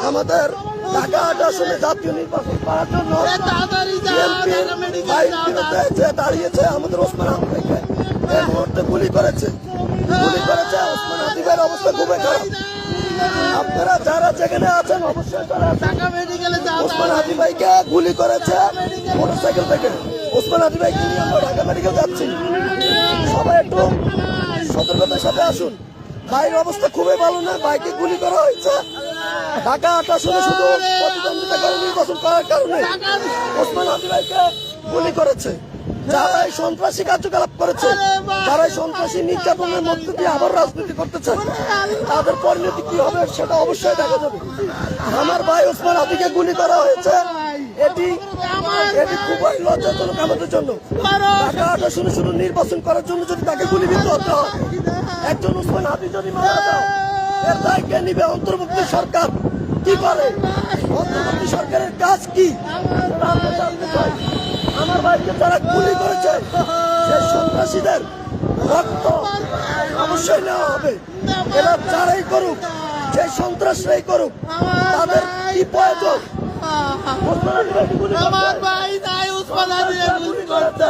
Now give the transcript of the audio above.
আমাদের ঢাকা ৮ আসনে জাতীয় নির্বাচন করার জন্য দাঁড়িয়েছে আমাদের ওসমান হাদিকে এই মুহূর্তে গুলি করেছে ওসমান হাদির অবস্থা খুবই খারাপ। আপনারা যারা যেখানে আছেন অবশ্যই ওসমান হাদি ভাইকে গুলি করেছে মোটরসাইকেল থেকে। ওসমান হাদি ভাইকে নিয়ে আমরা ঢাকা মেডিকেল যাচ্ছি, সবাই একটু সতর্কতার সাথে আসুন। ভাইয়ের অবস্থা খুবই ভালো না, ভাইকে গুলি করা হয়েছে ঢাকা ৮ আসনে শুধু প্রতিদ্বন্দ্বিতা করে নির্বাচন করার কারণে ওসমান হাদি ভাইকে গুলি করেছে। যারা এই সন্ত্রাসী কার্যকলাপ করেছে, যারা এই সন্ত্রাসী নির্যাতনের মধ্যে দিয়ে আবার রাজনীতি করতেছে, তাদের পরিণতি কি হবে সেটা অবশ্যই দেখা যাবে। আমার ভাই ওসমান হাদিকে গুলি করা হয়েছে, এটি খুবই লজ্জাজনক আমাদের জন্য। ঢাকা ৮ আসনে শুধু নির্বাচন করার জন্য যদি তাকে গুলিবিদ্ধ হতে হয়, একজন ওসমান হাদি যদি মারা যায়, এর দায় কে নিবে? অন্তর্বর্তী সরকার কি করে? অন্তর্বর্তী সরকারের কাজ কি? আমার ভাইকে যারা গুলি করেছে সেই সন্ত্রাসীদের রক্ত অবশ্যই নেওয়া হবে। এরা যারাই করুক, যে সন্ত্রাসরাই করুক, তাদের কি প্রয়োজন? আমার ভাই নাই উসমান হাদি গুলি করতে।